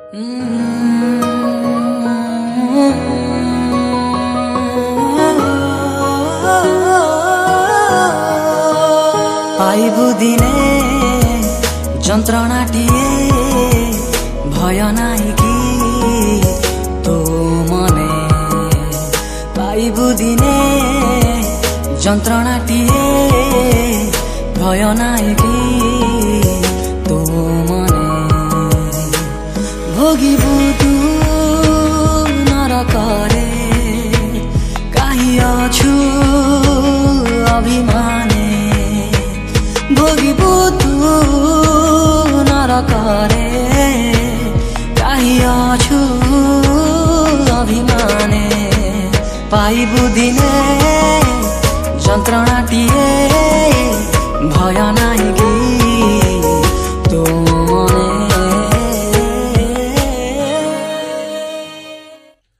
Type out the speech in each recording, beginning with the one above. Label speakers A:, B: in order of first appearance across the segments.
A: पाइबु दिने যন্ত্রণাটিয়ে ভয় নাই কি তো মনে পাইবু দিনে যন্ত্রণাটিয়ে ভয় নাই কি তো মনে ভোগিবু তু নরকরে কাহি অছু অভিমানে ভোগিবু তু নরকরে কাহি অছু অভিমানে পাইবু দিনে যন্ত্রণাটিয়ে ভয় নাই কি তো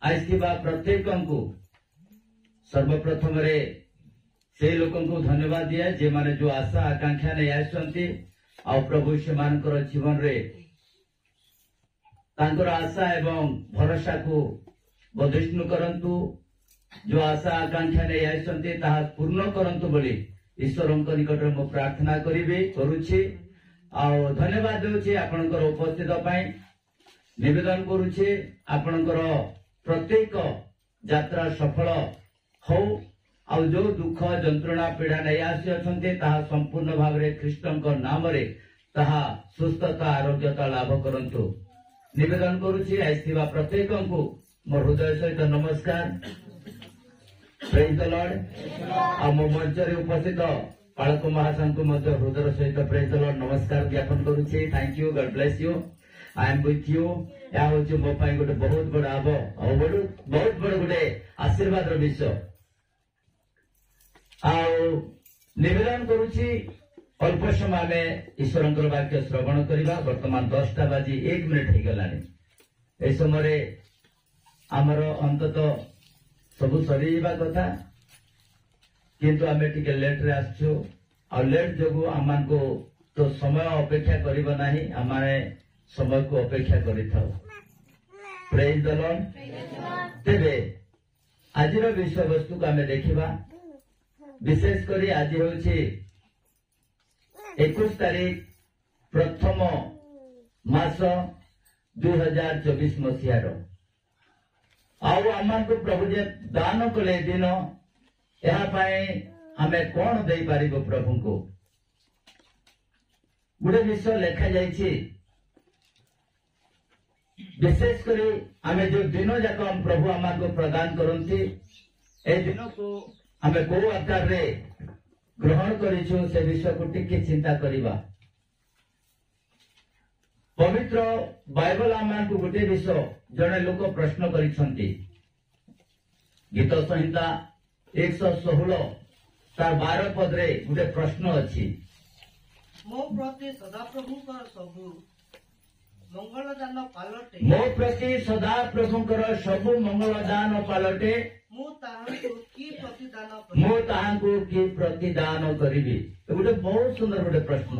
B: आइथिबा प्रत्येकଙ୍କୁ सर्वप्रथम रे से लोकଙ୍କୁ धन्यवाद दिया जे माने जो आशा आकांक्षा नै आछंती आ प्रभु से मानकर जीवन रे तांकर आशा एवं भरोसा को बधिष्णु करंतु जो आशा आकांक्षा नै आछंती ताहा पूर्ण करंतु बोली ईश्वरଙ୍କ निकट मो प्रार्थना करिवे करूछि आ धन्यवाद देउछि आपनकर उपस्थित पई निवेदन करूछि आपनकर प्रत्येक यात्रा सफल हो आ जो दुख जंत्रणा पीड़ा नहीं आसी अछंते ताहा संपूर्ण भाव रे ख्रीष्टଙ୍କ नाम रे ताहा सुस्थता आरोग्यता लाभ करंतु निवेदन करूछि आइथिबा प्रत्येकଙ୍କୁ मोर हृदय सहित नमस्कार प्रेज द लॉर्ड आ मो मंच रे उपस्थित पालक महासंघ मध्य हृदय सहित प्रेज द लॉर्ड नमस्कार ज्ञापन करूछि thank you God bless you I am with you या होछि मो पई गोटे बहुत बड़ा आबो और बहुत बड़ गोटे आशीर्वाद रो विषय आ निवेदन करूछि अल्प समय में ईश्वरंकर वाक्य श्रवण करिबा वर्तमान 10:01 हो गलानी ए समय आमर अंततः सब सरीबा कथा किंतु आमे टिके लेट रे आछो आ लेट जगु आमान को तो समय अपेक्षा करिबा नाही आमाने समय को अपेक्षा करिथाओ प्रेज द लॉर्ड तेबे आजिर विषय वस्तु को आमे देखिबा विशेष करी आज होछि 21 तारीख प्रथम मास 2024 मसीहार आउ आमान को प्रभु जे दान कले दिन यहा पाए हमें कौन दे पारिबो प्रभु को गुडे विषय लेखा जाइछि विशेष करी हमें जो दिन जाक हम प्रभु आमान को प्रदान करंती ए दिन को हमें को आकार रे ग्रहण करिछु से विषय को टिके चिंता करिबा पवित्र बाइबल आमान को गोटे विषय जने लोक प्रश्न करिसंती गीत संहिता 116 तार 12 पद रे गोटे प्रश्न अछि
C: मो प्रति सदाप्रभुकर सबु मंगलदान पालटे
B: मो प्रति सदाप्रभुकर सबु मंगलदान पालटे
C: मु ताहांकु
B: की प्रतिदान करिबी गोटे बहुत सुंदर गोटे प्रश्न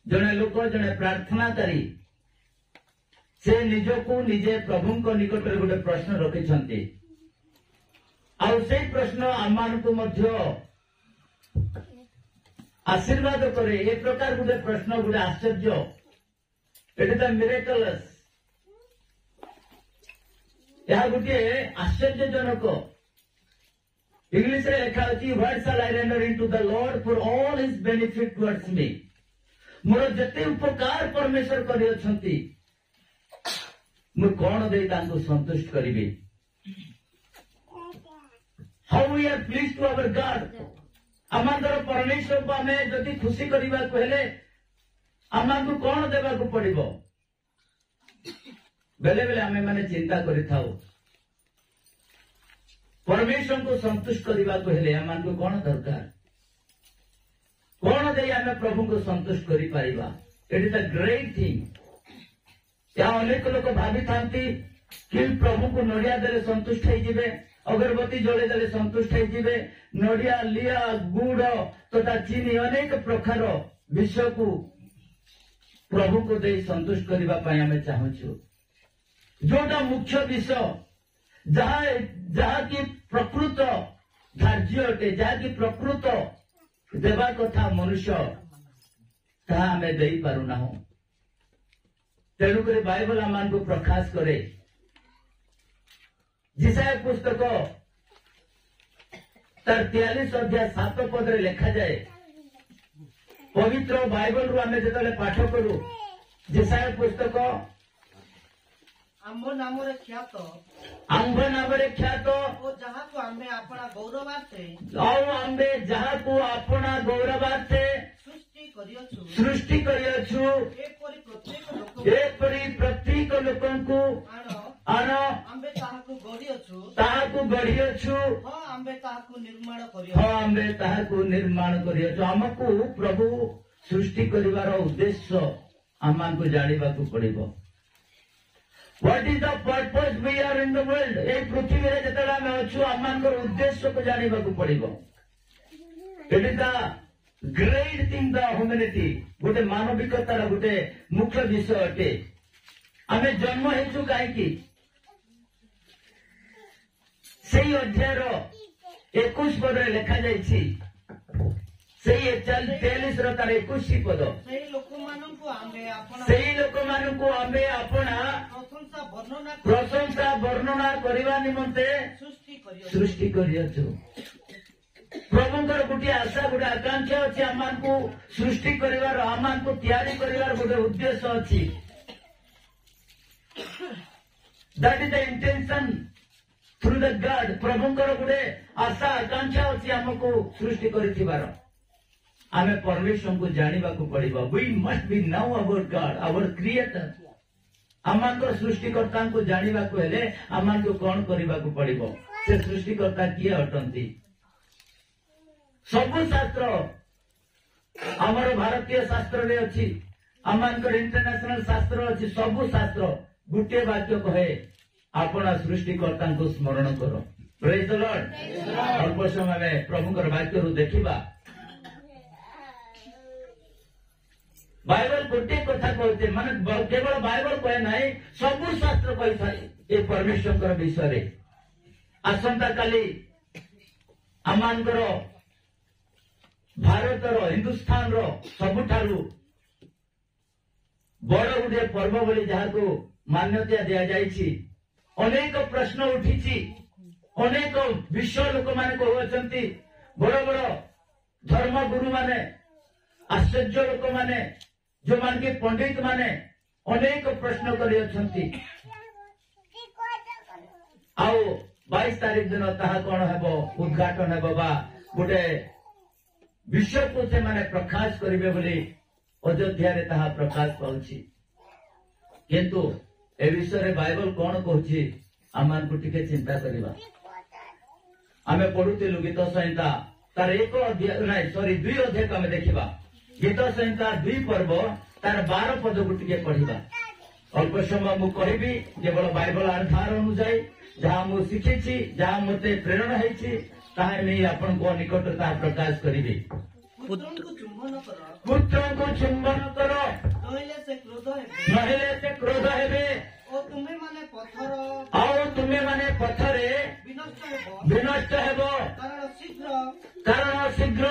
B: जने लोक जने प्रार्थना करी से निजको निजे प्रभुଙ୍କ निकटरे गोटे प्रश्न रखिछंती आ से प्रश्न आमान को मध्य आशीर्वाद करे ए प्रकार गोटे प्रश्न गोटे आश्चर्य इट इज द मिरेकलस यह गोटे आश्चर्यजनक इंग्लिश रे लिखा अछि what shall I render into the Lord for all his benefit towards me मोर जते उपकार परमेश्वर करि अछंती मु कोन दे तांको संतुष्ट करिबे how we are please to our God अमांदर परमेश्वर को हमें जति खुशी करिबा कहले आमान को कोन देबा को पड़िबो बेले बेले हमें माने चिंता करि थाओ परमेश्वर को संतुष्ट करने को हेले आमान को कौन दरकार कौन दे आमे प्रभु को संतुष्ट करि परिबा it is a great thing या अनेक लोक भाबी थांती कि प्रभु को नड़िया देले संतुष्ट हो जिवे अगरबत्ती जले देले संतुष्ट हो जिवे नड़िया लिया गुड़ तथा चीनी अनेक प्रकार विषय को प्रभु को दे संतुष्ट करबा पई हमें चाहूछु जोटा मुख्य विषय जहाँकि प्रकृत धार्य अटे जहाँकि प्रकृत देवा कथा मनुष्य ताहा आमे देई पारुना हो। तेणुक बाइबल आम को प्रकाश करे। जिसाया पुस्तक तार 43 अध्याय 7 पदरे लिखा जाए। पवित्र बाइबल रु आमे जेतले पाठ करू जिसाया पुस्तक
C: आंभ नामरे ख्यात ओ जहाँ को आम्बे अपना गौरवार्थे
B: आंबे जहाँ को अपना गौरवार्थे सृष्टि करियछु एपरी प्रत्येक लोकंकु आन
C: आम्बे ताहाकु
B: गढ़ियछु
C: आम्बे
B: ताहाकु निर्माण करियछु। हमकु प्रभु सृष्टि करिवार उद्देश्य आमानकु जानिबाकु पड़िबो। What is the purpose we are in the world? ए पृथ्वी रे जतला में अछु आमानकर उद्देश्य को जानिबाकु पड़िबो। It is the great thing the humanity गोटे मानविकतार गोटे मुख्य विषय अटे। आमे जन्म हेचु काहेकि सेही अध्याय 21 पदरे लिखा जाइछि। सेही 43 रो तार 21 पद
C: सेही लोकमानंकु
B: आमे अपना प्रशंसा वर्णना करबा निमंते सृष्टि करियछु। प्रभुंकर गोटे आशा गोटे आकांक्षा अछि आमानकु सृष्टि करिवार आमानकु तैयारी करिवार गोटे उद्देश्य अछि। That is the intention through the God. प्रभुंकर गोटे आशा आकांक्षा अछि हमकु सृष्टि करिथिबार। आमे परमेश्वर को जानिबा को पड़िबा। We must be now about God our creator. आमानकर सृष्टिकर्ता को जानिबा को हेले आमान को कौन करिबा को पड़िबो। से सृष्टिकर्ता किए अटंती। सबु शास्त्र आमर भारतीय शास्त्र रे अछि आमानकर इंटरनेशनल शास्त्र अछि। सबु शास्त्र गुटे वाक्य कहे आपना सृष्टिकर्ता को स्मरण करो। Praise the Lord. अल्प समय में प्रभुकर वाक्य रु देखिबा। बाइबल गोटे कथा कहते माने केवल बाइबल कहे नहीं सबु शास्त्र कही थाए ए परमेश्वर विषय रे। आसंता काली आमानकर भारतर हिंदुस्तान रो सबुठारु बड़ गोटे पर्व बोली जहाँ को मान्यता दिया जाइछि। अनेक प्रश्न उठी अनेक विश्व लोक माने कहउछंती बड़ बड़ धर्मगुरु माने आश्चर्य लोक माने जो मान के पंडित माने अनेक प्रश्न करियछंती। आओ 22 तारीख दिन ताहा कोन हेबो उद्घाटन हेबो बा गोटे विश्व को से माने प्रकाश करिवे बोली अयोध्या रे ताहा प्रकाश पाउछि। किंतु ए विषय रे बाइबल कोन कहछि आमान को टिके चिंता करिबा। आमे पढुतिलु गीत संहिता तार 1 अध्याय नाही सॉरी 2 अध्याय को आमे देखिबा। गीत संहिता 2 पर्व तार 12 पद को टिके पढ़िबा। अल्प समय मु कहबी केवल बाइबल आधार अनुसार जहाँ मु शिखिछि जहाँ मते प्रेरणा हेछि ताहे नै आपन को निकट ता प्रकाश करिबे। पुत्र को चुंबन करो नहिले से क्रोध हेबे।
C: ओ तुम्हें माने पत्थरे
B: विनष्ट हेबो कारण शीघ्र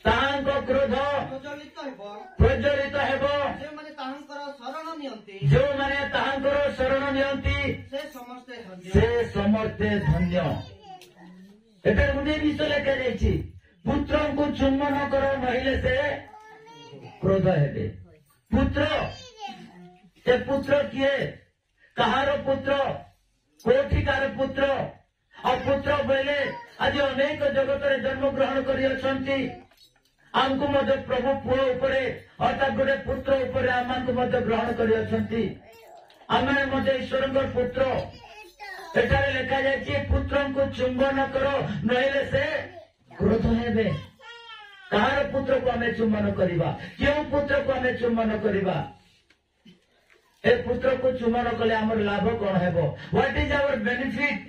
B: ताहांको क्रोध प्रज्वलित हेबो। जो माने ताहांकर शरण नियंती से समस्ते धन्य। एटा गुटे विषय लेखा जाइछि पुत्र को चुंबन करो नहिले से क्रोध हेबे। पुत्र ए पुत्र किए कहार पुत्र कोठिकार पुत्र और पुत्र बोले आज अनेक जगत रे जन्म ग्रहण करियछंती। आमको मध्य प्रभु पुओ उपरे अर्थात गोटे पुत्र उपरे आमको मध्य ग्रहण करियछंती। आमे मध्य ईश्वरंकर पुत्र एठारे लिखा जाइछि पुत्र को चुंबन करो नहिले से क्रोध हेबे। कहार पुत्र को आमे चुंबन करिबा क्यों पुत्र को आमे चुंबन करिबा। ए पुत्र को चुंबन कले हमर लाभ कोन हेबो। What is our benefit.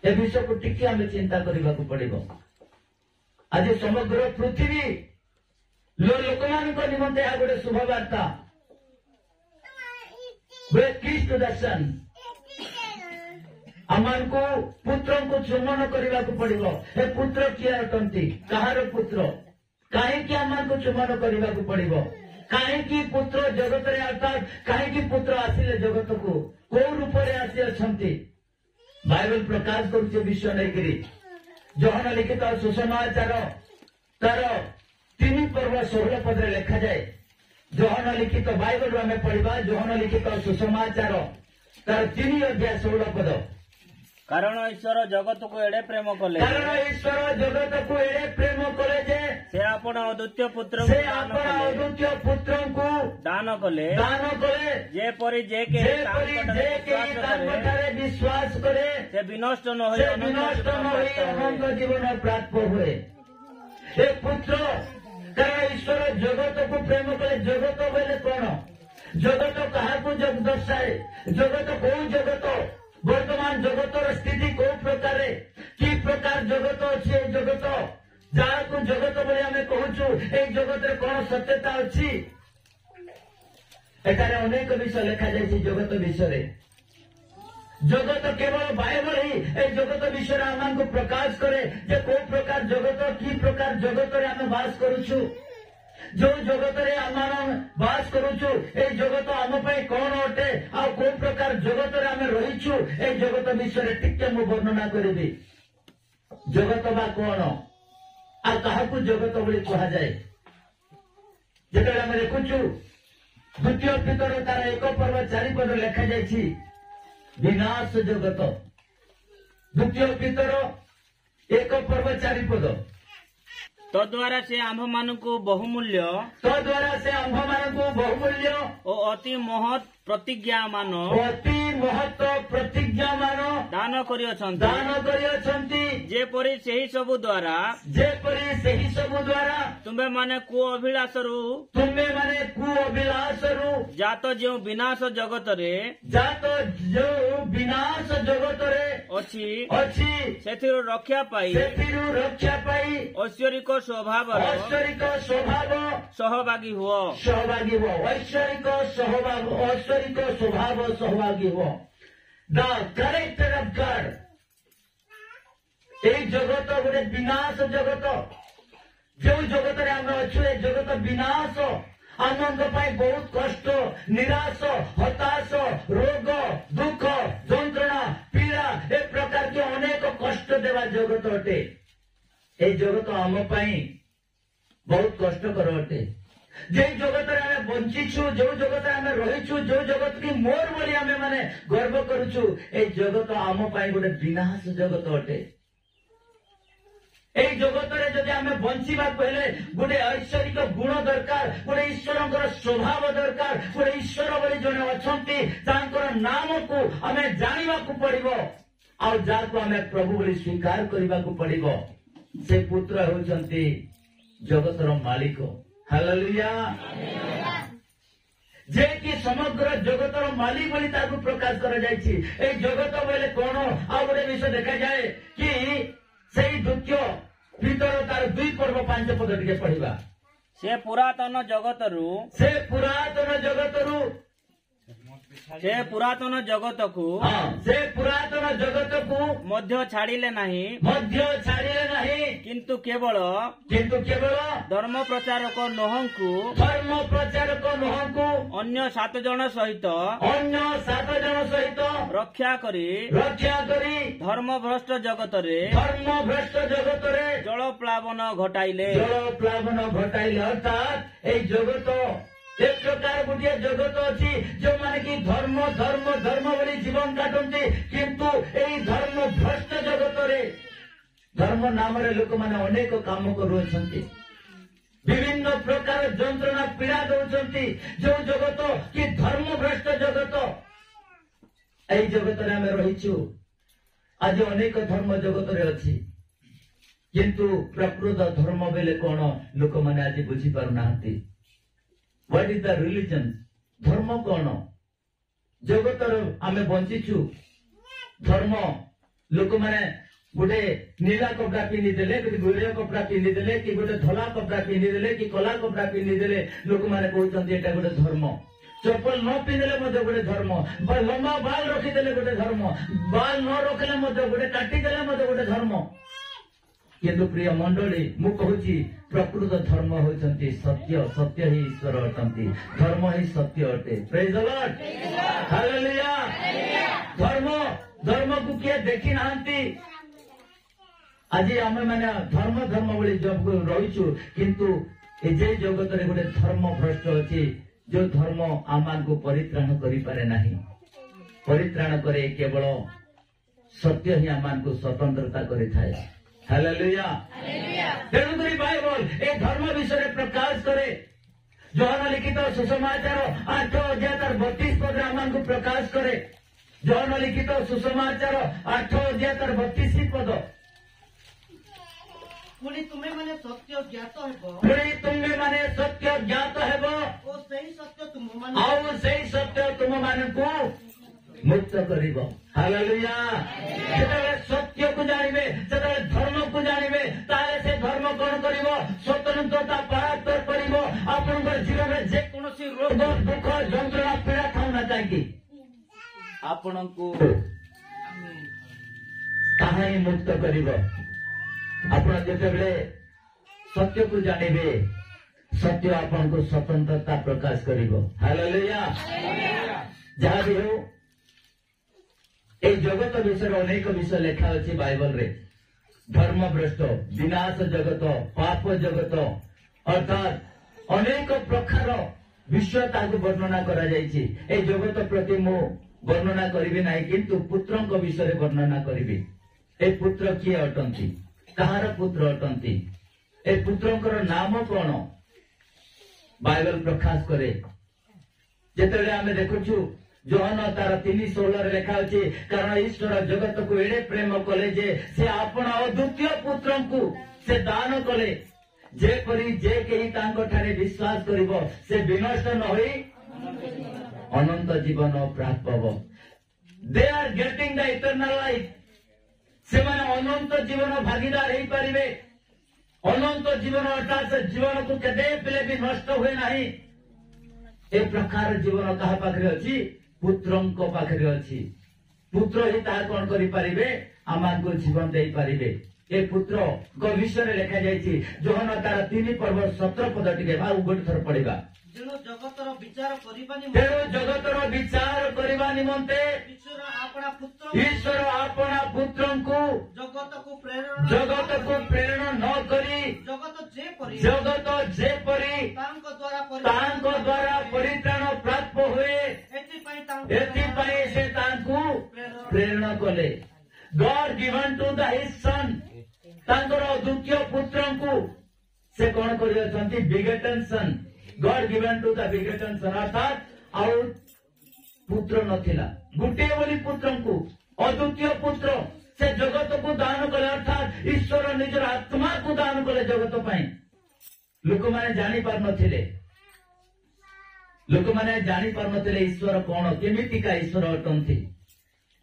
B: ए विषय को टिके आमे चिंता करिबा को पड़िबो। आज समग्र पृथ्वी लोक मान निमंते आ गोटे शुभ वार्ता वे किस टू द सन ଆମକୁ ପୁତ୍ରଙ୍କୁ ଚୁମ୍ବନ କରିବାକୁ ପଡିବ। ଏ ପୁତ୍ର କିଏ ଅଟନ୍ତି? କାହାର ପୁତ୍ର? କାହିଁକି ଆମକୁ ଚୁମ୍ବନ କରିବାକୁ ପଡିବ? କାହିଁକି ପୁତ୍ର ଜଗତରେ ଅର୍ଥାତ୍ କାହିଁକି ପୁତ୍ର ଆସିଲେ ଜଗତକୁ? କୋଉ ରୂପରେ ଆସି ଅଛନ୍ତି? ବାଇବଲ ପ୍ରକାଶ କରୁଛି ବିଷୟ ନେଇକରି। ଯୋହନ ଲିଖିତ ସୁସମାଚାର ତାର 3 ପର୍ବ 16 ପଦରେ ଲେଖାଯାଏ। ଯୋହନ ଲିଖିତ ବାଇବଲରୁ ଆମେ ପଢିବା। ଯୋହନ ଲିଖିତ ସୁସମାଚାର ତାର 3 ଅଧ୍ୟାୟ 16 ପଦ।
D: କାରଣ ଈଶ୍ୱର ଜଗତକୁ ଏଡ଼େ ପ୍ରେମ କଲେ
B: କାରଣ ଈଶ୍ୱର ଜଗତକୁ ଏଡ଼େ ପ୍ରେମ କଲେ ଯେ
D: ସେ ଆପଣ ଅଦ୍ୱିତୀୟ
B: ସେ ଆପଣ ଅଦ୍ୱିତୀୟ ପୁତ୍ରଙ୍କୁ
D: ଦାନ କଲେ
B: ଯେପରି
D: ଯେ କେହି
B: ତାଙ୍କଠାରେ ବିଶ୍ୱାସ କରେ
D: ସେ ବିନଷ୍ଟ ନ
B: ସେ ବିନଷ୍ଟ ନ ହୋଇ ଅନନ୍ତ ଜୀବନ ପ୍ରାପ୍ତ ହୁଏ। ଏ ପୁତ୍ର କାରଣ ଈଶ୍ୱର ଜଗତକୁ ପ୍ରେମ କଲେ। ଜଗତ ବୋଇଲେ କଣ? ଜଗତ କାହାକୁ ଦର୍ଶାଏ? ଜଗତ କୋଉ ଜଗତ? ବର୍ତ୍ତମାନ ଜଗତର ସ୍ଥିତି କୋଉ ପ୍ରକାର? କି ପ୍ରକାର ଜଗତ ଅଛି? ଏ ଜଗତ ଯାହାକୁ ଜଗତ ବୋଲି ଆମେ କହୁଛୁ, ଏଇ ଜଗତରେ କଣ ସତ୍ୟତା ଅଛି? ଏଠାରେ ଅନେକ ବିଷୟ ଲେଖାଯାଇଛି ଜଗତ ବିଷୟରେ। ଜଗତ କେବଳ ବାଇବଲ ହିଁ এই ଜଗତ ବିଷୟରେ ଆମକୁ ପ୍ରକାଶ କରେ ଯେ କୋଉ ପ୍ରକାର ଜଗତ, କି ପ୍ରକାର ଜଗତରେ ଆମେ ବାସ କରୁଛୁ। ଯୋଉ ଜଗତରେ ଆମେ ବାସ କରୁଛୁ এই ଜଗତ ଆମ ପାଇଁ କଣ ଅଟେ, ଆଉ କୋଉ ପ୍ରକାର ଜଗତରେ ଆମେ ରହିଛୁ, এই ଜଗତ ବିଷୟରେ ଟିକେ ମୁଁ ବର୍ଣ୍ଣନା କରିବି। ଜଗତ ବା କଣ ଆଉ କାହାକୁ ଜଗତ ବୋଲି କୁହାଯାଏ? ଯେତେବେଳେ ଆମେ ଦେଖୁଛୁ ଦ୍ୱିତୀୟ ପିତର ତାର 1 ପର୍ବ 4 ପଦ ଲେଖାଯାଇଛି ବିନାଶ ଜଗତ। ଦ୍ୱିତୀୟ ପିତର 1 ପର୍ବ 4 ପଦ।
D: ତଦ୍ୱାରା ସେ ଆମ୍ଭମାନଙ୍କୁ ବହୁମୂଲ୍ୟ ଓ ଅତି ମହତ୍ ପ୍ରତିଜ୍ଞାମାନ ଦାନ କରିଅଛନ୍ତି, ଯେପରି ସେହି ସବୁ ଦ୍ୱାରା ତୁମ୍ଭେମାନେ କୁଅଭିଳାଷରୁ ଜାତ ଯେଉଁ ବିନାଶ ଜଗତରେ ଅଛି ସେଥିରୁ ରକ୍ଷା ପାଇ ଐଶ୍ୱରିକ ସ୍ୱଭାବ ସହଭାଗୀ ହୁଅ।
B: ଐଶ୍ୱରିକ ସ୍ୱଭାବ ସହଭାଗୀ ହୁଅ। The character of God. এই ଜଗତ ଗୋଟେ ବିନାଶ ଜଗତ। ଯେଉଁ ଜଗତରେ ଆମେ ଅଛୁ ଏ ଜଗତ ବିନାଶ। ଆମଙ୍କ ପାଇଁ ବହୁତ କଷ୍ଟ, ନିରାଶ, ହତାଶ, ରୋଗ, ଦୁଃଖ, ଯନ୍ତ୍ରଣା, ପୀଡ଼ା ଏ ପ୍ରକାର କି ଅନେକ କଷ୍ଟ ଦେବା ଜଗତ ଅଟେ। এই ଜଗତ ଆମ ପାଇଁ ବହୁତ କଷ୍ଟକର ଅଟେ। ଯେଉଁ ଜଗତରେ ଆମେ ବଞ୍ଚିଛୁ, ଯେଉଁ ଜଗତରେ ଆମେ ରହିଛୁ, ଯେଉଁ ଜଗତ କି ମୋର ବୋଲି ଆମେ ମାନେ ଗର୍ବ କରୁଛୁ, এই ଜଗତ ଆମ ପାଇଁ ଗୋଟେ ବିନାଶ ଜଗତ ଅଟେ। এই ଜଗତରେ ଯଦି ଆମେ ବଞ୍ଚିବାକୁ ହେଲେ ଗୋଟେ ଐଶ୍ୱରିକ ଗୁଣ ଦରକାର, ଗୋଟେ ଈଶ୍ୱରଙ୍କର ସ୍ୱଭାବ ଦରକାର, ଗୋଟେ ଈଶ୍ୱର ବୋଲି ଜଣେ ଅଛନ୍ତି ତାଙ୍କର ନାମକୁ ଆମେ ଜାଣିବାକୁ ପଡିବ, ଆଉ ଯାହାକୁ ଆମେ ପ୍ରଭୁ ବୋଲି ସ୍ୱୀକାର କରିବାକୁ ପଡିବ। ସେ ପୁତ୍ର ହେଉଛନ୍ତି ଜଗତର ମାଲିକ। ହାଲେଲୁୟା। ଯେ କି ସମଗ୍ର ଜଗତର ମାଲିକ ବୋଲି ତାକୁ ପ୍ରକାଶ କରାଯାଇଛି। এই ଜଗତ ବୋଇଲେ କଣ? ଆଉ ଗୋଟେ ବିଷୟ ଦେଖାଯାଏ କି ସେଇ ଦ୍ୱିତୀୟ ପିତର ତାର 2 ପର୍ବ 5 ପଦ ଟିକେ ପଢିବା।
D: ସେ ପୁରାତନ ଜଗତରୁ ମଧ୍ୟ ଛାଡ଼ିଲେ ନାହିଁ, କିନ୍ତୁ କେବଳ ଧର୍ମ ପ୍ରଚାରକ ନୋହଙ୍କୁ ଅନ୍ୟ 7 ଜଣ ସହିତ ରକ୍ଷା କରି ଧର୍ମଭ୍ରଷ୍ଟ ଜଗତରେ ଜଳପ୍ଲାବନ ଘଟାଇଲେ।
B: ଅର୍ଥାତ୍ এই ଜଗତ ଏ ପ୍ରକାର ଗୋଟିଏ ଜଗତ ଅଛି ଯେଉଁମାନେ କି ଧର୍ମ ଧର୍ମ ଧର୍ମ ବୋଲି ଜୀବନ କାଟନ୍ତି, କିନ୍ତୁ ଏଇ ଧର୍ମ ଭ୍ରଷ୍ଟ ଜଗତରେ ଧର୍ମ ନାମରେ ଲୋକମାନେ ଅନେକ କାମ କରୁଅଛନ୍ତି, ବିଭିନ୍ନ ପ୍ରକାର ଯନ୍ତ୍ରଣା ପୀଡ଼ା ଦେଉଛନ୍ତି। ଯେଉଁ ଜଗତ କି ଧର୍ମ ଭ୍ରଷ୍ଟ ଜଗତ, এই ଜଗତରେ ଆମେ ରହିଛୁ। ଆଜି ଅନେକ ଧର୍ମ ଜଗତରେ ଅଛି, କିନ୍ତୁ ପ୍ରକୃତ ଧର୍ମ ବେଲେ କଣ ଲୋକମାନେ ଆଜି ବୁଝିପାରୁନାହାନ୍ତି। What is the religion? ଧର୍ମ କଣ? ଜଗତରେ ଆମେ ବଞ୍ଚିଛୁ। ଧର୍ମ ଲୋକମାନେ ଗୋଟେ ନୀଳା କପଡ଼ା ପିନ୍ଧିଦେଲେ, ଗୋଟେ ଗୋଳିଆ କପଡ଼ା ପିନ୍ଧିଦେଲେ, କି ଗୋଟେ ଧଳା କପଡ଼ା ପିନ୍ଧିଦେଲେ, କି କଳା କପଡ଼ା ପିନ୍ଧିଦେଲେ ଲୋକମାନେ କହୁଛନ୍ତି ଏଟା ଗୋଟେ ଧର୍ମ। चप्पल न पिंधले मध्य गोटे धर्म, लंबा बाल रखिदेले गोटे धर्म, बाल न रखिले मध्य गोटे काटिदेले मध्य गोटे धर्म। किंतु प्रिय मंडली मु कहूची प्रकृत धर्म होचंती सत्य, सत्य ही ईश्वर अटंती, धर्म ही सत्य अटे। Praise the Lord, hallelujah. धर्म धर्म को किए देखी नांती। आज आम मैंने धर्म धर्म बोली जब रहीचु, किंतु ए जे जगत रे गोटे धर्म भ्रष्ट अछि, जो धर्म आमान को परित्राण करि पारे नाही। परित्राण करे केवल सत्य ही आमान को स्वतंत्रता करि थाए। हालेलुया। तेणुकरी बाइबल ए धर्म विषय प्रकाश करे। योहन लिखित सुसमाचार 8:32 पद आमान को प्रकाश करे। योहन लिखित सुसमाचार 8:32 पद।
C: पुणी तुम्हें माने सत्य ज्ञात हेबो,
B: पुणी तुम्हें माने सत्य ज्ञात हेबो,
C: ओ सही सत्य तुम माने,
B: आउ सही सत्य तुम मानकु मुक्त करिबो। हालेलुया। जेतबे सत्य को जानिबे, जेतबे धर्म को जानिबे, ताले से धर्म कोन करिबो, स्वतंत्रता प्राप्त करिबो। आपनकर जीवन में जे कोनोसी रोग दुख जंत्रणा पीड़ा थाउना काकी
D: आपणको
B: ताहाई मुक्त करिबो। आपण जेतबे सत्य को जानिबे, सत्य आपन को स्वतंत्रता प्रकाश करिबो। हालेलुया। जहाँ भी हो ए जगत विषय अनेक विषय लिखा अच्छी बाइबल रे। धर्म भ्रष्ट, विनाश जगत, पाप जगत, अर्थात अनेक प्रकार विषय ताकू वर्णना करा जायछि। ए जगत प्रति मु वर्णना करिबि नाही, किंतु पुत्रंक विषय वर्णना करिबि। ए पुत्र किए अटंती, कहार पुत्र अटंती, ए पुत्रंकर नाम कौन बाइबल प्रकाश करे। जेतेबेले आमे देखुछु जोहन तार 3:16 लेखा अछि, कारण ईश्वर जगत को एडे प्रेम कले जे से आपण अद्वितीय पुत्र को से दान कले, जेपरी जे केही तांको ठारे विश्वास करिवो से विनष्ट न होई अनंत जीवन प्राप्त हबो। They are getting the eternal life. से माने अनंत जीवन भागीदार हेई परिबे। अनंत जीवन अर्थात से जीवन को केदे पिले भी नष्ट हुए नाही। ए प्रकार जीवन कहा पाखरे अछि, पुत्रंक पाखरे अछि। पुत्र ही ता कोन करि परिबे, आमान को जीवन देई परिबे। ए पुत्र को विषय लेखा जायछि। जोहन तार 3:17 पद टिके बा उगट थर पडिबा।
C: जेणु जगतर विचार करिबा
B: तेणु जगतर विचार करिबा निमंते
C: ईश्वर आपणा पुत्र,
B: ईश्वर आपणा पुत्रंकु जगत को प्रेरण न करी, जगत जेपरी तांको द्वारा परित्राण प्राप्त हुए, एथिपाई से तांकु प्रेरण कले। God given to the his son, तांकर अद्वितीय पुत्रंकु से कौन करियछंती begotten son. God given to the begotten son, अर्थात आउ पुत्र नथिला, गुटे बोली पुत्रंकु अद्वितीय पुत्र से जगत को दान कले। अर्थात ईश्वर निजर आत्मा को दान कले जगत पाई। लोक माने जानी पार नथिले, लोक माने जानी पार नथिले ईश्वर कौन, केमितिका ईश्वर अटंती,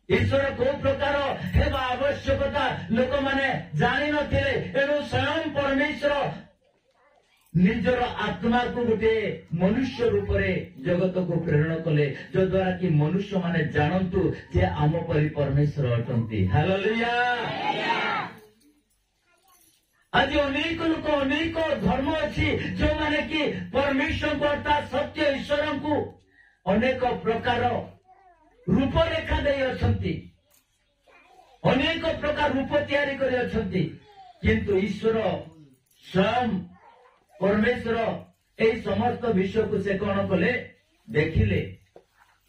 B: ईश्वर को प्रकार हेबा आवश्यकता लोक माने जानी नथिले। एनु स्वयं परमेश्वर निजर आत्मा को गोटे मनुष्य रूप में जगत को प्रेरण कले, जो द्वारा कि मनुष्य माने जानतु जे आम परि परमेश्वर अटंती। हालेलुया। आज अनेक लोक अनेक धर्म अच्छी जो माने कि परमेश्वर को अर्थात सत्य ईश्वर को अनेक प्रकार रूपरेखा दे अछंती, अनेक प्रकार रूप तैयारी करि अछंती, किंतु ईश्वर स्वयं परमेश्वर एई समस्त विश्व को से कौन कले देखिले।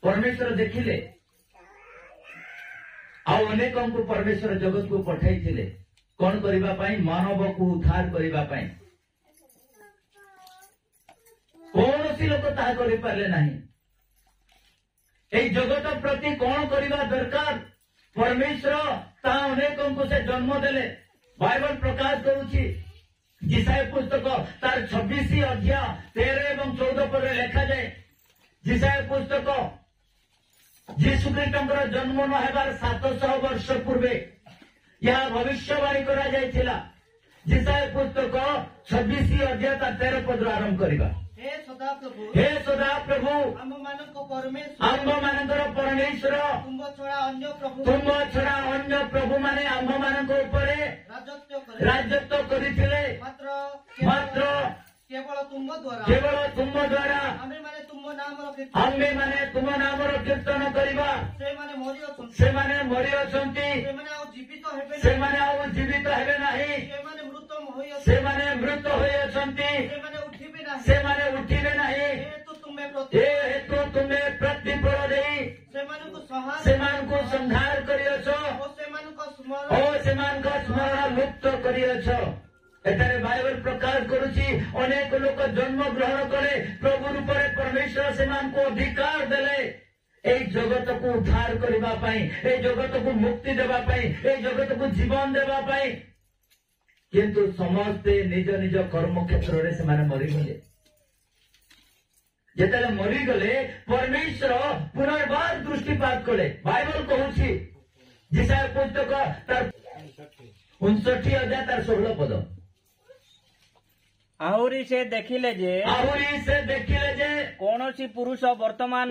B: परमेश्वर देखिले आउ अनेक को परमेश्वर जगत को पठाई कौन करिबा पाई, मानव को उद्धार करिबा पाई। कौन सी लोक ताहा करि पारले नाही। एई जगत प्रति कौन करिबा दरकार, परमेश्वर ता अनेक को से जन्म देले। बाइबल प्रकाश करूची जिसाय पुस्तक तार 26 अध्याय 13 एवं 14 पद लेखा जाए। जिसाय पुस्तक जीशु ख्रीष्टंकर जन्म न हेबार 700 वर्ष पूर्वे यह भविष्यवाणी करा जायथिला। जिसाय पुस्तक 26 अध्याय तार 13 पद आरंभ करिबा।
C: हे सदा प्रभु
B: हे सदा प्रभु
C: आम्भମାନଙ୍କ परमेश्वर
B: आम्भ मानकर परमेश्वर
C: तुम छड़ा अन्य प्रभु
B: तुम छड़ा अन्य प्रभु माने आम्भ मानक उपरे
C: राजत्व करे
B: राजत्व କରିଥିଲେ
C: मात्र
B: ମାତ୍ର
C: केवल तुम
B: କେବଳ ତୁମ
C: द्वारा
B: ଦ୍ୱାରା
C: आम्भे माने तुम नामର
B: ଆମେ ମାନେ ତୁମ ନାମର କୀର୍ତ୍ତନ କରିବା
C: ସେମାନେ ମରିଅଛନ୍ତି
B: ସେମାନେ ମରିଅଛନ୍ତି
C: ସେମାନେ ଆଉ ଜୀବିତ ହେବେ ନାହିଁ
B: ସେମାନେ ଆଉ ଜୀବିତ ହେବେ ନାହିଁ
C: ସେମାନେ ମୃତ ହୋଇଅଛନ୍ତି
B: ସେମାନେ ମୃତ ହୋଇଅଛନ୍ତି
C: ସେମାନେ ଉଠିବେ ନାହିଁ
B: ସେମାନେ ଉଠିବେ ନାହିଁ
C: ହେତୁ ତୁମେ
B: ଏ ହେତୁ ତୁମେ ପ୍ରତିଫଳ ଦେଇ ସେମାନଙ୍କୁ ସଂହାର କରିଅଛ
C: ଓ ସେମାନଙ୍କ
B: ଓ ସେମାନଙ୍କ ସ୍ମରଣ ଲୁପ୍ତ କରିଅଛ। ଏଠାରେ ବାଇବଲ ପ୍ରକାଶ କରୁଛି ଅନେକ ଲୋକ ଜନ୍ମ ଗ୍ରହଣ କଲେ ପ୍ରଭୁ ରୂପରେ ପରମେଶ୍ୱର ସେମାନଙ୍କୁ ଅଧିକାର ଦେଲେ এই ଜଗତକୁ ଉଦ୍ଧାର କରିବା ପାଇଁ এই ଜଗତକୁ ମୁକ୍ତି ଦେବା ପାଇଁ এই ଜଗତକୁ ଜୀବନ ଦେବା ପାଇଁ କିନ୍ତୁ ସମସ୍ତେ ନିଜ ନିଜ କର୍ମ କ୍ଷେତ୍ରରେ ସେମାନେ ମରିଗଲେ। ଯେତେବେଳେ ମରିଗଲେ ପରମେଶ୍ୱର ପୁନର୍ବାର ଦୃଷ୍ଟିପାତ କଲେ। ବାଇବଲ କହୁଛି ଯିଶାୟା ପୁସ୍ତକ ତାର 59 ଅଧ୍ୟାୟ ତାର 16 ପଦ
D: ଆହୁରି ସେ ଦେଖିଲେ ଯେ କୌଣସି ପୁରୁଷ ବର୍ତ୍ତମାନ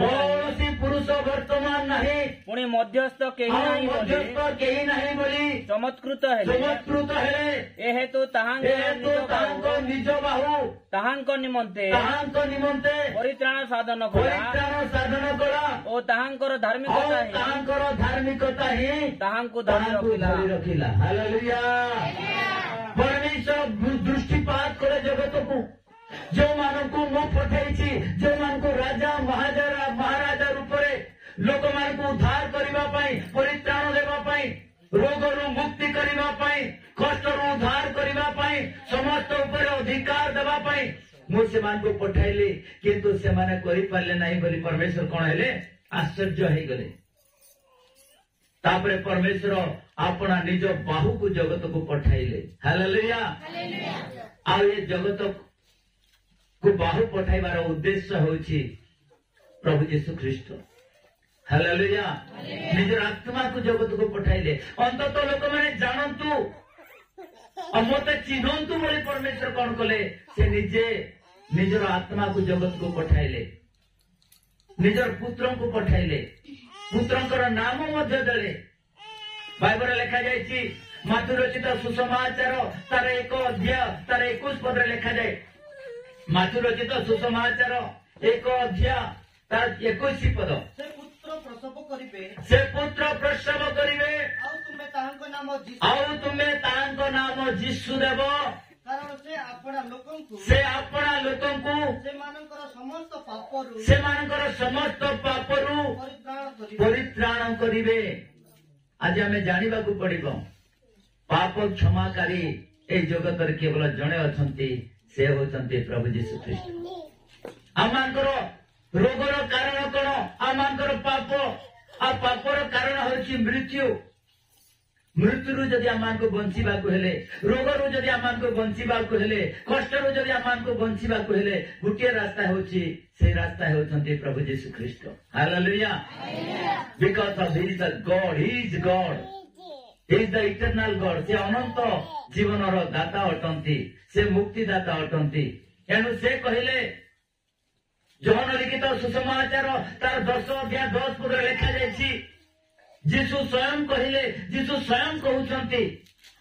D: ନାହିଁ ପୁଣି ମଧ୍ୟସ୍ଥ କେହି ନାହିଁ ବୋଲି ଚମତ୍କୃତ ହେଲେ ଏ ହେତୁ ତାହାଙ୍କ
B: ନିଜ ବାହୁ
D: ତାହାଙ୍କ ନିମନ୍ତେ ପରିତ୍ରାଣ ସାଧନ କଲା ଓ ତାହାଙ୍କର ଧାର୍ମିକତା ହିଁ ତାହାଙ୍କୁ ଧରି ରଖିଲା।
B: ପରମେଶ୍ୱର ଦୃଷ୍ଟିପାତ କଲେ ଜଗତକୁ। ଯେଉଁମାନଙ୍କୁ ମୁଁ ପଠେଇଛି ଯେଉଁମାନଙ୍କୁ ରାଜା ମହାରାଜା ରୂପରେ ଲୋକମାନଙ୍କୁ ଉଦ୍ଧାର କରିବା ପାଇଁ ପରିତ୍ରାଣ ଦେବା ପାଇଁ ରୋଗରୁ ମୁକ୍ତି କରିବା ପାଇଁ କଷ୍ଟରୁ ଉଦ୍ଧାର କରିବା ପାଇଁ ସମସ୍ତ ଉପରେ ଅଧିକାର ଦେବା ପାଇଁ ମୁଁ ସେମାନଙ୍କୁ ପଠାଇଲି କିନ୍ତୁ ସେମାନେ କରିପାରିଲେ ନାହିଁ ବୋଲି ପରମେଶ୍ୱର କଣ ହେଲେ ଆଶ୍ଚର୍ଯ୍ୟ ହେଇଗଲେ। ତାପରେ ପରମେଶ୍ୱର ଆପଣା ନିଜ ବାହୁକୁ ଜଗତକୁ ପଠାଇଲେ। ହାଲେଲୁୟା। ଆଉ ଏ ଜଗତକୁ ବାହୁ ପଠାଇବାର ଉଦ୍ଦେଶ୍ୟ ହେଉଛି ପ୍ରଭୁ ଯୀଶୁ ଖ୍ରୀଷ୍ଟ। ହାଲେଲୁୟା। ନିଜର ଆତ୍ମାକୁ ଜଗତକୁ ପଠାଇଲେ ଅନ୍ତତଃ ଲୋକମାନେ ଜାଣନ୍ତୁ ଆଉ ମତେ ଚିହ୍ନନ୍ତୁ ବୋଲି ପରମେଶ୍ୱର କଣ କଲେ ସେ ନିଜେ ନିଜର ଆତ୍ମାକୁ ଜଗତକୁ ପଠାଇଲେ। ନିଜର ପୁତ୍ରଙ୍କୁ ପଠାଇଲେ। ପୁତ୍ରଙ୍କର ନାମ ମଧ୍ୟ ଦେଲେ। ବାଇବଲରେ ଲେଖାଯାଇଛି ମାଥୁ ରଚିତ ସୁସମାଚାର ତାର 1 ଅଧ୍ୟାୟ ତାର 21 ପଦରେ ଲେଖାଯାଏ। ମାଥୁ ରଚିତ ସୁସମାଚାର 1 ଅଧ୍ୟାୟ ତାର 21 ପଦ
C: ସେ ପୁତ୍ର ପ୍ରସବ
B: କରିବେ
C: ଆଉ
B: ତୁମେ ତାହାଙ୍କ ନାମ ଯୀଶୁ ଦେବ
C: କାରଣ ସେ ଆପଣା ଲୋକଙ୍କୁ
B: ସେମାନଙ୍କର ସମସ୍ତ ପାପରୁ ପରିତ୍ରାଣ କରିବେ। ଆଜି ଆମେ ଜାଣିବାକୁ ପଡିବ ପାପ କ୍ଷମାକାରୀ এই ଜଗତରେ କେବଳ ଜଣେ ଅଛନ୍ତି ସେ ହେଉଛନ୍ତି ପ୍ରଭୁ ଯୀଶୁ ଖ୍ରୀଷ୍ଟ। ଆମମାନଙ୍କର ରୋଗର କାରଣ କଣ? ଆମମାନଙ୍କର ପାପ। ଆଉ ପାପର କାରଣ ହେଉଛି ମୃତ୍ୟୁ। ମୃତ୍ୟୁରୁ ଯଦି ଆମମାନଙ୍କୁ ବଞ୍ଚିବାକୁ ହେଲେ ରୋଗରୁ ଯଦି ଆମମାନଙ୍କୁ ବଞ୍ଚିବାକୁ ହେଲେ କଷ୍ଟରୁ ଯଦି ଆମମାନଙ୍କୁ ବଞ୍ଚିବାକୁ ହେଲେ ଗୋଟିଏ ରାସ୍ତା ହେଉଛି ସେଇ ରାସ୍ତା ହେଉଛନ୍ତି ପ୍ରଭୁ ଯୀଶୁ ଖ୍ରୀଷ୍ଟ। Hallelujah. Because of he is the God, he is God, he is the eternal God. ସେ ଅନନ୍ତ ଜୀବନର ଦାତା ଅଟନ୍ତି, ସେ ମୁକ୍ତିଦାତା ଅଟନ୍ତି। ଏଣୁ ସେ କହିଲେ ଯୋହନ ଲିଖିତ ସୁସମାଚାର ତାର 10 ଅଧ୍ୟାୟ 10 ପଦରେ ଲେଖାଯାଇଛି ଯୀଶୁ ସ୍ୱୟଂ କହିଲେ, ଯୀଶୁ ସ୍ୱୟଂ କହୁଛନ୍ତି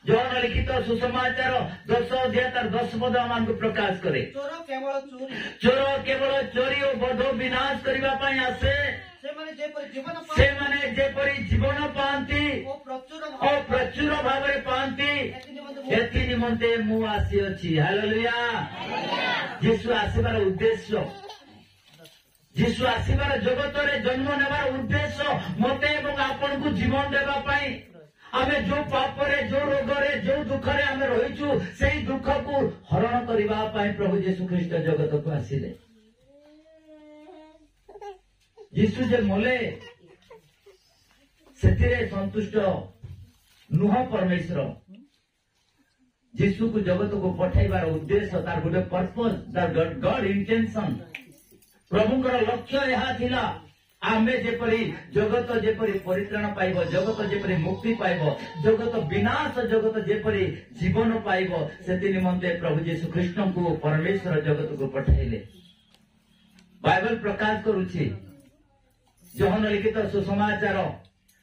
B: ଯୋହନ ଲିଖିତ ସୁସମାଚାର 10 ଅଧ୍ୟାୟ ତାର 10 ପଦ ଆମମାନଙ୍କୁ ପ୍ରକାଶ କରେ
C: ଚୋର
B: କେବଳ ଚୋରି ଓ ବଧ ବିନାଶ କରିବା ପାଇଁ ଆସେ। ସେମାନେ ଯେପରି ଜୀବନ ପାଆନ୍ତି ଓ ପ୍ରଚୁର ଭାବରେ ପାଆନ୍ତି ଏଥି ନିମନ୍ତେ ମୁଁ ଆସିଅଛି। ହାଲେଲୁୟା। ଯୀଶୁ ଆସିବାର ଉଦ୍ଦେଶ୍ୟ, ଯୀଶୁ ଆସିବାର ଜଗତରେ ଜନ୍ମ ନେବାର ଉଦ୍ଦେଶ୍ୟ ମତେ ଏବଂ ଆପଣଙ୍କୁ ଜୀବନ ଦେବା ପାଇଁ। ଆମେ ଯୋଉ ପାପରେ ଯୋଉ ରୋଗରେ ଯୋଉ ଦୁଃଖରେ ଆମେ ରହିଛୁ ସେଇ ଦୁଃଖକୁ ହରଣ କରିବା ପାଇଁ ପ୍ରଭୁ ଯୀଶୁ ଖ୍ରୀଷ୍ଟ ଜଗତକୁ ଆସିଲେ। ଯୀଶୁ ଯେ ମଲେ ସେଥିରେ ସନ୍ତୁଷ୍ଟ ନୁହଁ ପରମେଶ୍ୱର। ଯୀଶୁକୁ ଜଗତକୁ ପଠାଇବାର ଉଦ୍ଦେଶ୍ୟ ତାର ଗୋଟେ ପର୍ପୋଜ, ତାର ଗଡ୍ ଇଣ୍ଟେନସନ। ପ୍ରଭୁଙ୍କର ଲକ୍ଷ୍ୟ ଏହା ଥିଲା ଆମେ ଯେପରି ଜଗତ ଯେପରି ପରିତ୍ରାଣ ପାଇବ, ଜଗତ ଯେପରି ମୁକ୍ତି ପାଇବ, ଜଗତ ବିନାଶ ଜଗତ ଯେପରି ଜୀବନ ପାଇବ ସେଥି ନିମନ୍ତେ ପ୍ରଭୁ ଯୀଶୁ ଖ୍ରୀଷ୍ଟଙ୍କୁ ପରମେଶ୍ୱର ଜଗତକୁ ପଠାଇଲେ। बाइबल प्रकाश करुछि जोहन लिखित सुसमाचार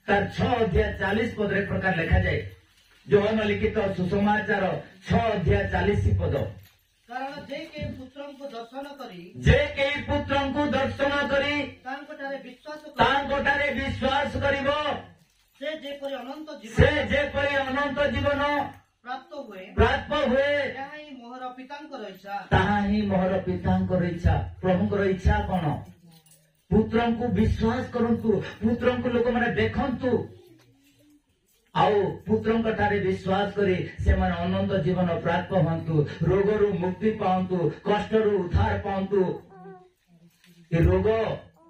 B: तार 6 अध्याय 40 पद रे प्रकार लिखा जाए जोहन लिखित सुसमाचार 6 अध्याय 40 पद
C: कारण जे के पुत्रन को दर्शन करी
B: तांकोटारे विश्वास करिबो
C: से जेपरि अनंत
B: जीवन प्राप्त हुए ताहा ही मोहर पितांकर इच्छा प्रभुंकर इच्छा कौन पुत्रन को विश्वास करंतु पुत्रन को लोक माने देखंतु आउ पुत्रन ठारे विश्वास करी से माने अनंत जीवन प्राप्त हंतु रोगरु मुक्ति पाउंतु कष्टरु उद्धार पाउंतु ए रोग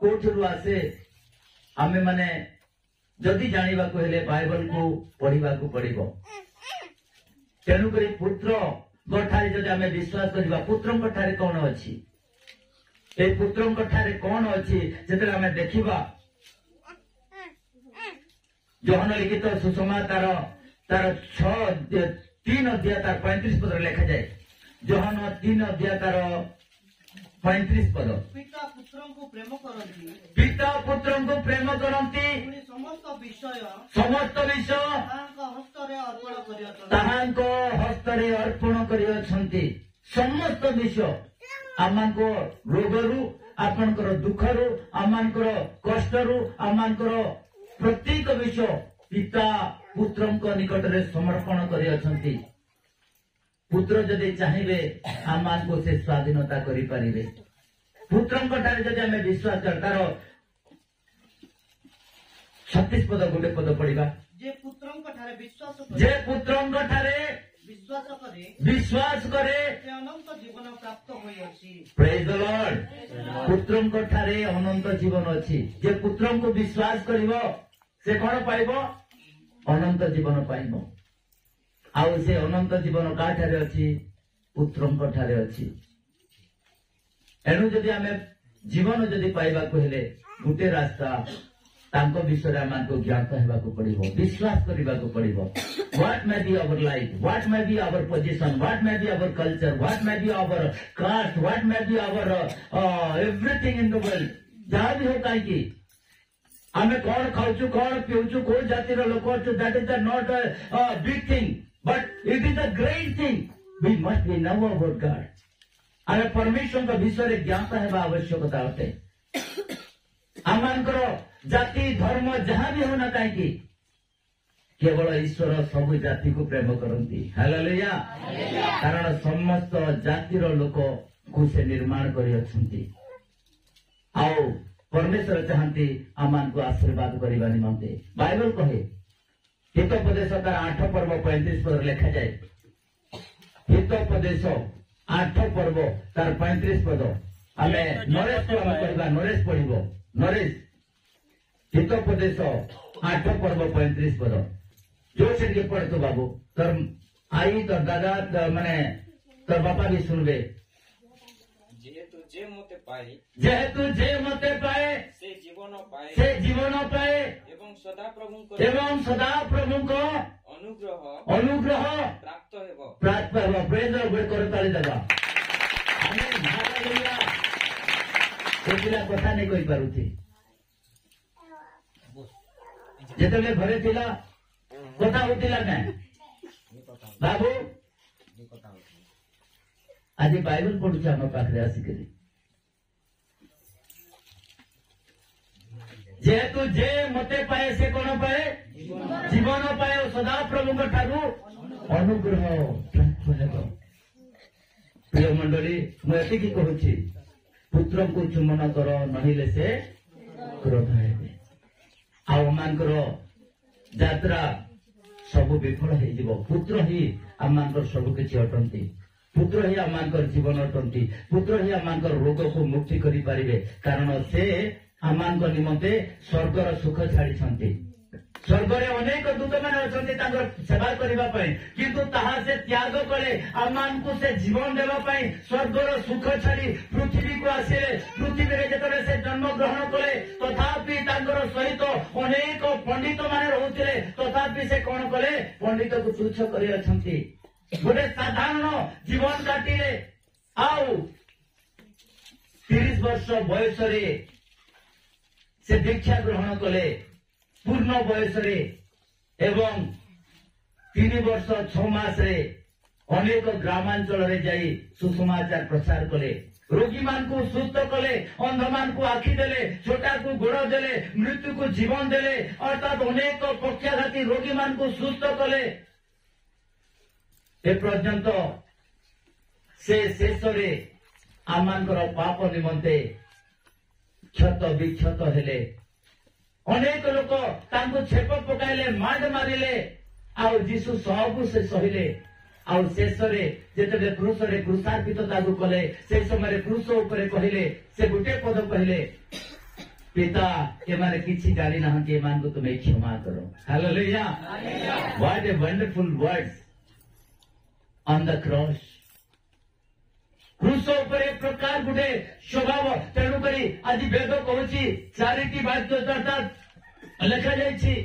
B: कोठरु आसे आमे माने जदि जानिबा को हेले बाइबल को पढ़िबा को पड़िबो तेणु करी पुत्र गठारे जदि आमे विश्वास करिबा पुत्रन ठारे कोन अछि ए पुत्रन ठारे कोन अछि जेतले आमे देखिबा जोहन लिखित सुसमाचार तार 3 अध्याय तार 35 पद लिखा जाए जोहन 3 अध्याय तार 35 पद
C: पिता पुत्रन को प्रेम करंती समस्त विषय
B: ताहांको हस्तरे अर्पण करियछंती समस्त विषय आमांको रोगरु आपनकर दुखरु आमांकर कष्टरु आमांकर प्रत्येक विषय पिता पुत्रंक निकटरे समर्पण करियछंती पुत्र जदि चाहिए आमान को से स्वाधीनता करि परिबे पुत्रंक ठारे जदि हमें विश्वास करतार 36 पद गोटे पद पढ़िबा
C: जे पुत्रंक ठारे विश्वास करे से अनंत जीवन प्राप्त होई अछि
B: प्रेज द लॉर्ड पुत्रंक ठारे अनंत जीवन अछि जे पुत्रंक विश्वास करिवो से कोन पाइबो अनंत जीवन पाइबो आउ से अनंत जीवन का ठारे अछि पुत्रंक ठारे अछि एनु जदि हमें जीवन जदि पाइबा को हेले गुटे रास्ता तांको विषय आमको ज्ञात हेबाको पड़िबो विश्वास करिबाको पड़िबो what may be our life what may be our position what may be our culture what may be our caste what may be our everything in the world जहां भी हो काई की हमें कौन खाउछु कौन पिउछु को जातिर लोक छु that is the not a big thing but it is a great thing we must be know about God अरे परमेश्वर का विषय ज्ञात हेबा आवश्यकता होते आमनकर जाति धर्म जहां भी होना कहीं केवल ईश्वर सब जाति को प्रेम करती हालेलुया कारण समस्त जातिर लोक को से निर्माण करी आओ परमेश्वर चाहती आमान को आशीर्वाद करने निमंते बाइबल कहे हितोपदेश तार 8 पर्व 35 पद लिखा जाए हितोपदेश 8 पर्व तार 35 पद आमे नरेश को हम कहबा नरेश पढ़िबो नरेश हितोपदेश 8 पर्व 35 पद जो से के पढ़ तो बाबू तर आई तो दादा माने तर बापा भी सुनबे
E: जेहेतु जे मते पाए से जीवन पाए एवं सदा प्रभु को अनुग्रह प्राप्त हेबो
B: प्रेज द कर ताली देबा आमेन हालेलुया एतिला कथा नहीं कहि पारुथि जेतले घरे थिला कथा होतिला नै बाबू आज बाइबल पढ़ुछ हम पाखरे आसिकरी जेहेतु जे मते पाए से कोन पाए जीवन पाए सदा प्रभु ठारू अनुग्रह प्राप्त हेबो प्रिय मंडली मु एतिकी कहूछि पुत्र को चुमन कर नहिले से क्रोध हेबे आ मानकर यात्रा सब विफल हो जीव पुत्र ही आमर सब किसी अटंती पुत्र ही आमर जीवन अटंती पुत्र ही आमर रोग को मुक्ति करि पारिबे कारण से आमर निमंते स्वर्गर सुख छाड़ी स्वर्ग अनेक दूत मैंने अच्छा सेवा करने किंतु ताहा से त्याग कले आम को से जीवन देवाई स्वर्गर सुख छाड़ी पृथ्वी को आसिले पृथ्वी में जिते से जन्म ग्रहण कले तथापि सहित अनेक पंडित मैंने रोते तथापि से कौन कले पंडित को तुच्छ कर गोटे साधारण जीवन काटिले आउ 30 वर्ष बयस से दीक्षा ग्रहण कले पूर्ण बयस एवं 3 वर्ष 6 मास अनेक ग्रामांचल रे जाई सुसमाचार प्रचार कले रोगी मान को सुस्थ कले अंध मान को आखि देले छोटा को गोड़ देले मृत्यु को जीवन देले अर्थात अनेक पक्षाघाती रोगी मान को सुस्थ कले ए पर्यंत से शेष आमानकर पाप निमंते क्षत विक्षत हेले अनेक लोक तांको छेप पकाइले माड मारिले आ जीशु सबु से सहिले और शेष जिते क्रूस क्रूसार्पित ताकू कले से समय क्रूस उपरे कहले से गोटे पद कहले पिता एमाने किछि जानि नाहंती एमान को तुम्हें क्षमा करो hallelujah what a wonderful words on the cross क्रूस उपरे एक प्रकार गोटे स्वभाव तेणु करी आज वेद कहूची 4टी बाध्यता लिखा जाइछि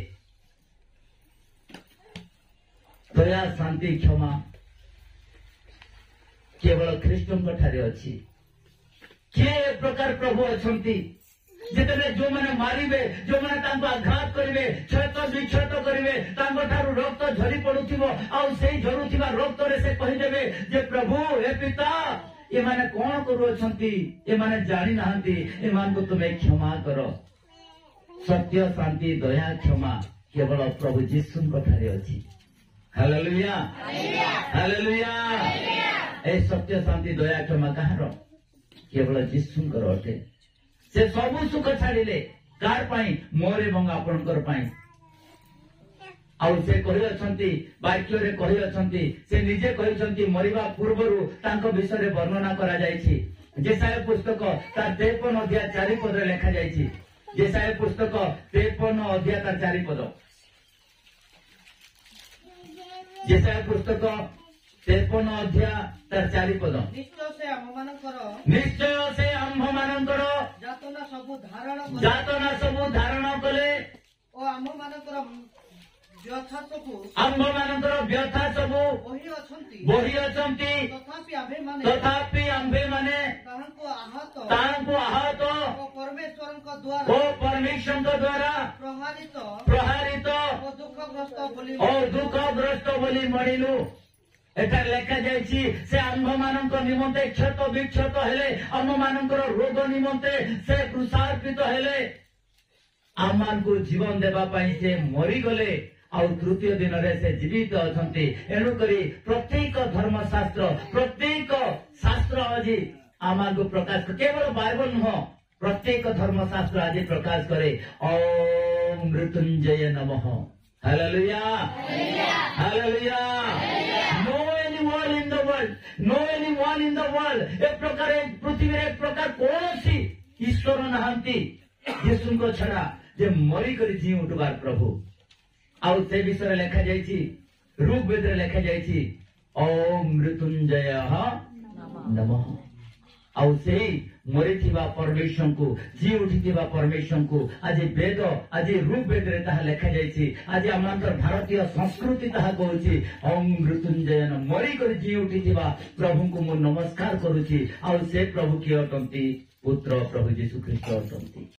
B: दया शांति क्षमा केवल ख्रीष्टों ठारे अच्छी किए प्रकार प्रभु अच्छी जिते जो मैंने मारे जो मैंने आघात करेंगे क्षत विक्षत करेंगे रक्त झरी पड़ुथिबो आउ से झरुथिबा रक्त रे से कहिदेबे जे प्रभु हे पिता ए माने कोन करूछंती ए माने जानि नाहंती एमान को तुम्हें क्षमा करो सत्य शांति दया क्षमा केवल प्रभु यीशु ठारे अच्छी हालेलुया हालेलुया ए सत्य शांति दया क्षमा कहार केवल यीशुंकर अटे से सबु सुख छाड़िले कार पाई मोर एवं आपणकर पाई आउ से कहि अछंती वाक्य रे कहि अछंती से निजे कहि छंती मरिबा पूर्वरु तांको विषय रे वर्णना करा जायछि जेसाया पुस्तक तार 53 अध्याय 4 पद रे लिखा जायछि जेसाया पुस्तक 53 अध्याय तार 4 पद जेसाया पुस्तक 53 अध्याय तार 4 पद निश्चय से आम्भ मानकर
C: जातना सबु
B: धारण कले
C: ओ आम्भ मानकर
B: व्यथा सबु बही अछंती तथापि आम्भे माने तांको आहत ओ परमेश्वर द्वारा प्रहारित और दुखग्रस्त बोली मरिलु एटार लेखा जायछि से आम्भ मानक निमंते क्षत विक्षत हेले आम्भ मानकर रोग निमंते से क्रूसार्पित हेले आमान को जीवन देबा पई से मरी गले और तृतीय दिन रे से जीवित अछंती एणु करी प्रत्येक धर्मशास्त्र प्रत्येक शास्त्र आज आमान को प्रकाश केवल बाइबल नुह प्रत्येक धर्मशास्त्र आज प्रकाश करे ओम मृत्युंजय नमः hallelujah hallelujah no anyone in the world एक प्रकार पृथ्वी एक प्रकार कौन ईश्वर नहांती यीशु को छड़ा जे मरी कर जी उठबार प्रभु आउ से विषय लिखा जायछि ऋग्वेद रे लिखा जायछि ओम मृत्युंजय नमः आउ से मरीथिबा परमेश्वर को जी उठिथिबा परमेश्वर को आज वेद आज ऋग्वेद रे ताहा लिखा जायछि आज आमंतर भारतीय संस्कृति ताहा कहूछि ओम मृत्युंजय मरी कर जी उठिथिबा प्रभु को मु नमस्कार करूछि आउ से प्रभु की अटंती पुत्र प्रभु यीशु ख्रीष्ट अटंती।